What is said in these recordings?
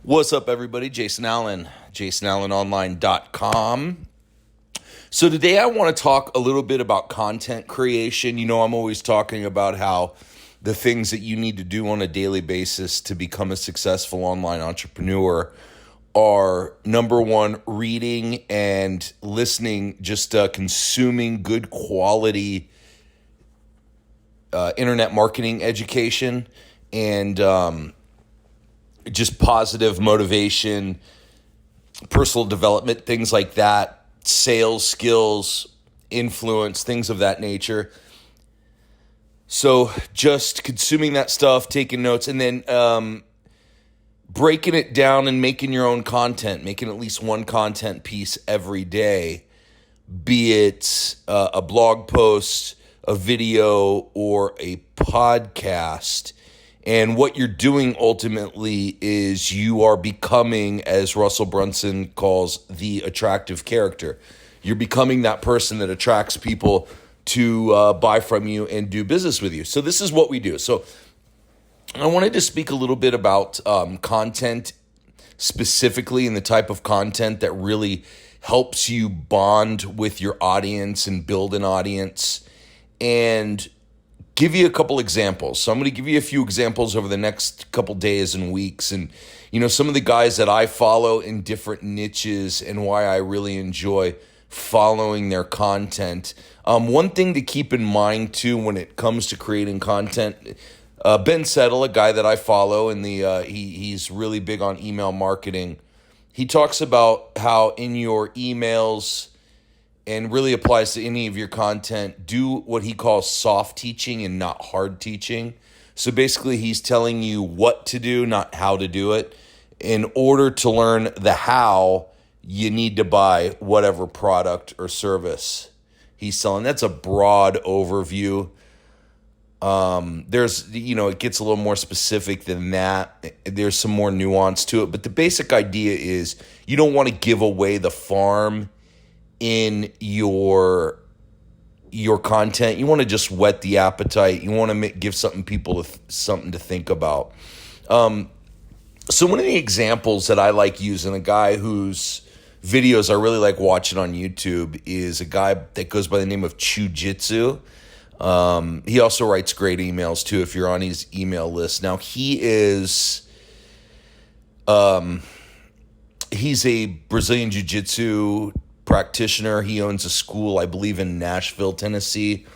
What's up, everybody? Jason Allen, jasonallenonline.com. So today I want to talk a little bit about content creation. You know, I'm always talking about how the things that you need to do on a daily basis to become a successful online entrepreneur are, number one, reading and listening, just consuming good quality internet marketing education and just positive motivation, personal development, things like that, sales skills, influence, things of that nature. So just consuming that stuff, taking notes, and then breaking it down and making your own content, making at least one content piece every day, be it a blog post, a video, or a podcast. And what you're doing ultimately is you are becoming, as Russell Brunson calls, the attractive character. You're becoming that person that attracts people to buy from you and do business with you. So this is what we do. So I wanted to speak a little bit about content specifically, and the type of content that really helps you bond with your audience and build an audience, and give you a couple examples. So I'm going to give you a few examples over the next couple days and weeks. And, you know, some of the guys that I follow in different niches and why I really enjoy following their content. One thing to keep in mind, too, when it comes to creating content, Ben Settle, a guy that I follow, and he's really big on email marketing. He talks about how in your emails, and really applies to any of your content, do what he calls soft teaching and not hard teaching. So basically he's telling you what to do, not how to do it. In order to learn the how, you need to buy whatever product or service he's selling. That's a broad overview. There's, you know, it gets a little more specific than that. There's some more nuance to it, but the basic idea is you don't want to give away the farm in your content. You want to just whet the appetite. You want to give people something to think about. So one of the examples that I like using, a guy whose videos I really like watching on YouTube, is a guy that goes by the name of Chujitsu. He also writes great emails too if you're on his email list. Now he's a Brazilian Jiu-Jitsu practitioner. He owns a school, I believe, in Nashville, Tennessee.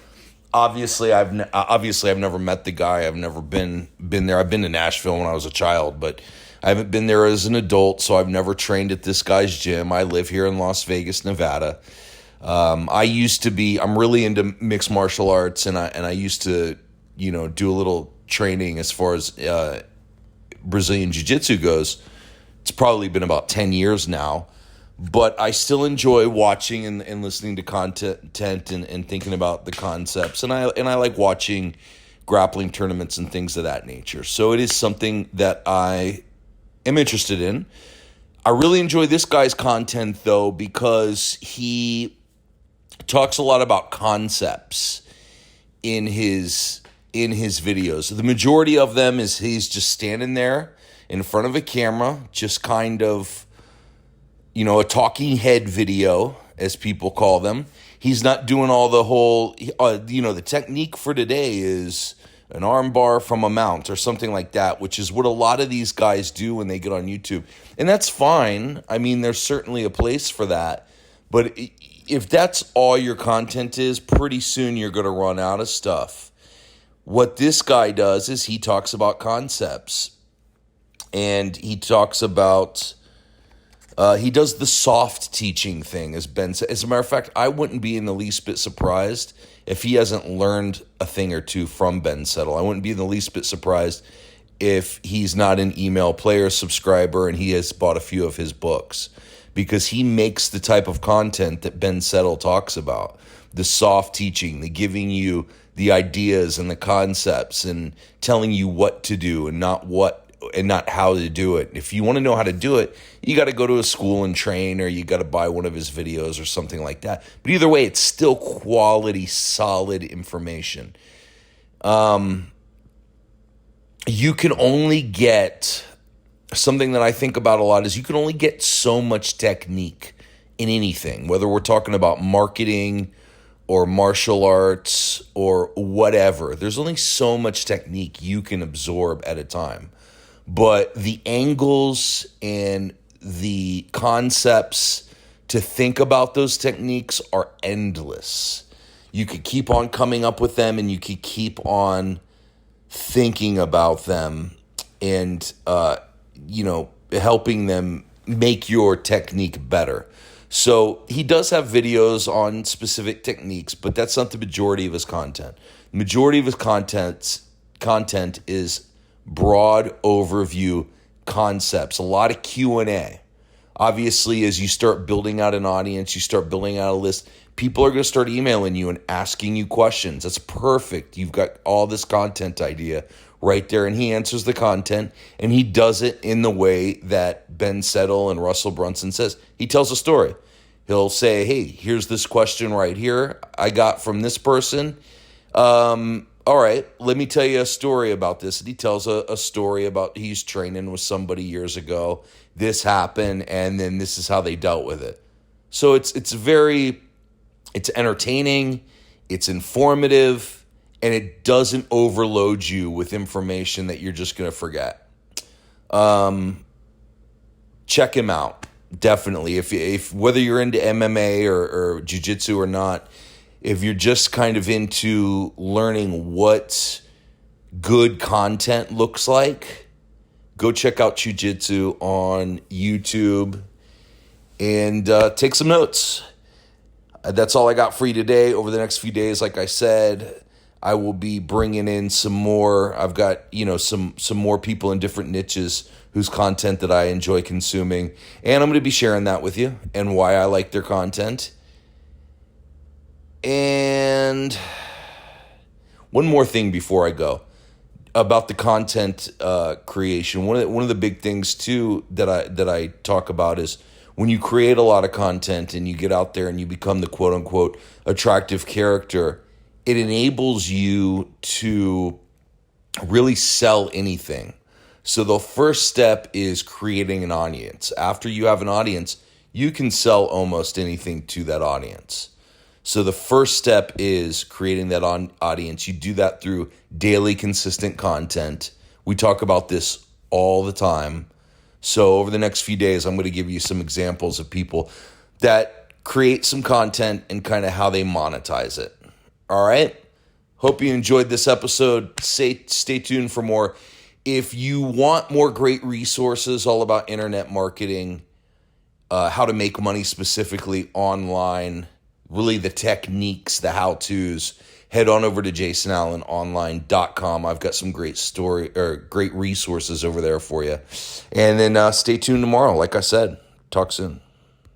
Obviously, I've never met the guy. I've never been there. I've been to Nashville when I was a child, but I haven't been there as an adult, so I've never trained at this guy's gym. I live here in Las Vegas, Nevada. I'm really into mixed martial arts, and I used to, you know, do a little training as far as Brazilian Jiu-Jitsu goes. It's probably been about 10 years now. But I still enjoy watching and listening to content and thinking about the concepts. And I like watching grappling tournaments and things of that nature. So it is something that I am interested in. I really enjoy this guy's content, though, because he talks a lot about concepts in his videos. The majority of them is he's just standing there in front of a camera, just kind of, you know, a talking head video, as people call them. He's not doing all the whole, the technique for today is an arm bar from a mount or something like that, which is what a lot of these guys do when they get on YouTube. And that's fine. I mean, there's certainly a place for that. But if that's all your content is, pretty soon you're going to run out of stuff. What this guy does is he talks about concepts. And he talks about... he does the soft teaching thing, as Ben said. As a matter of fact, I wouldn't be in the least bit surprised if he hasn't learned a thing or two from Ben Settle. I wouldn't be in the least bit surprised if he's not an email player subscriber and he has bought a few of his books, because he makes the type of content that Ben Settle talks about. The soft teaching, the giving you the ideas and the concepts and telling you what to do and not how to do it. If you want to know how to do it, you got to go to a school and train, or you got to buy one of his videos or something like that. But either way, it's still quality, solid information. You can only get something that I think about a lot is you can only get so much technique in anything, whether we're talking about marketing or martial arts or whatever. There's only so much technique you can absorb at a time. But the angles and the concepts to think about those techniques are endless. You could keep on coming up with them, and you could keep on thinking about them and, helping them make your technique better. So he does have videos on specific techniques, but that's not the majority of his content. The majority of his content is broad overview concepts, a lot of Q&A. Obviously, as you start building out an audience, you start building out a list, people are going to start emailing you and asking you questions. That's perfect. You've got all this content idea right there, and he answers the content, and he does it in the way that Ben Settle and Russell Brunson says. He tells a story. He'll say, hey, here's this question right here I got from this person. All right, let me tell you a story about this. And he tells a story about he's training with somebody years ago. This happened, and then this is how they dealt with it. So it's entertaining, it's informative, and it doesn't overload you with information that you're just going to forget. Check him out, definitely. If whether you're into MMA or jiu-jitsu or not, if you're just kind of into learning what good content looks like, go check out jiu-jitsu on YouTube and take some notes. That's all I got for you today. Over the next few days, like I said, I will be bringing in some more. I've got, some more people in different niches whose content that I enjoy consuming. And I'm going to be sharing that with you and why I like their content. And one more thing before I go about the content creation. One of the big things too that I talk about is when you create a lot of content and you get out there and you become the quote unquote attractive character, it enables you to really sell anything. So the first step is creating an audience. After you have an audience, you can sell almost anything to that audience. So the first step is creating that audience. You do that through daily consistent content. We talk about this all the time. So over the next few days, I'm going to give you some examples of people that create some content and kind of how they monetize it. All right? Hope you enjoyed this episode. Stay tuned for more. If you want more great resources all about internet marketing, how to make money specifically online, really the techniques, the how-tos, head on over to jasonallenonline.com. I've got some great resources over there for you. And then stay tuned tomorrow. Like I said, talk soon.